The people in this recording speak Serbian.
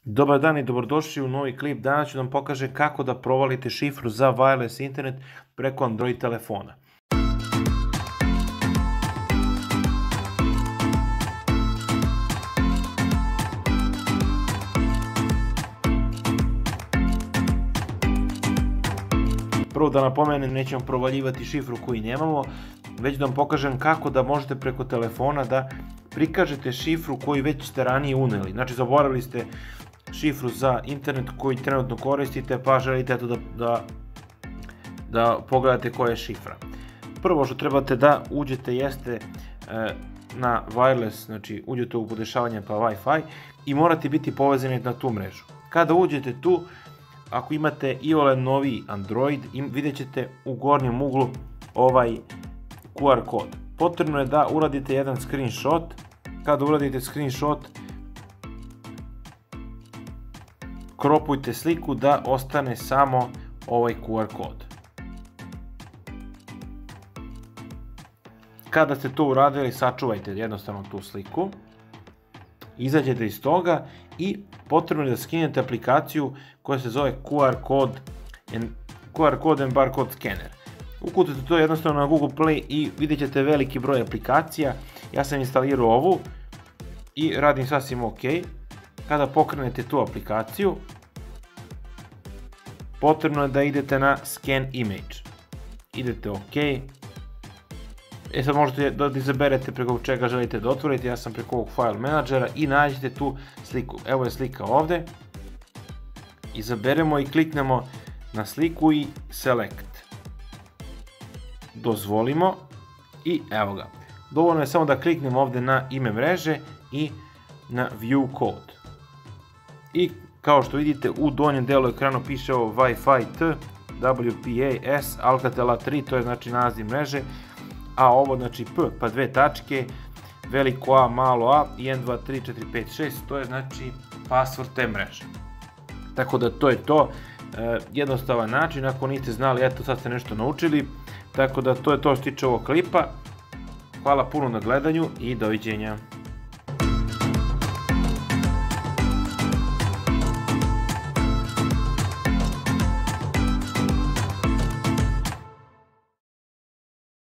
Dobar dan i dobrodošli u novi klip. Danas ću vam pokažem kako da provalite šifru za wireless internet preko Android telefona. Prvo da napomenem, nećemo provaljivati šifru koju nemamo, već da vam pokažem kako da možete preko telefona da prikažete šifru koju već ste ranije uneli. Znači, zaboravili ste šifru za internet koju trenutno koristite, pa želite da pogledate koja je šifra. Prvo što trebate da uđete jeste na wireless, znači uđete u podešavanje pa Wi-Fi i morate biti povezani na tu mrežu. Kada uđete tu, ako imate iole novi Android, vidjet ćete u gornjem uglu ovaj QR kod. Potrebno je da uradite jedan screenshot. Kada uradite screenshot, kropujte sliku da ostane samo ovaj QR kod. Kada ste to uradili, sačuvajte jednostavno tu sliku, izađete iz toga i potrebno je da skinete aplikaciju koja se zove QR Code and Barcode Scanner. Ukucate to jednostavno na Google Play i vidjet ćete veliki broj aplikacija. Ja sam instalirao ovu i radim sasvim ok. Kada pokrenete tu aplikaciju, potrebno je da idete na Scan Image. Idete ok. Sad možete da izaberete preko čega želite da otvorite. Ja sam preko ovog file menadžera i nađete tu sliku. Evo je slika ovde. Izaberemo i kliknemo na sliku i Select. Dozvolimo i evo ga. Dovoljno je samo da kliknemo ovde na ime mreže i na View Code. I kao što vidite, u donjem delu ekrana piše ovo Wi-Fi T, WPA S, Alcatel 3, to je znači naziv mreže, a ovo znači P, pa dve tačke, veliko A, malo a, 1, 2, 3, 4, 5, 6, to je znači password te mreže. Tako da to je to, jednostavan način, ako niste znali, eto sad ste nešto naučili, tako da to je to što se tiče ovog klipa. Hvala puno na gledanju i doviđenja.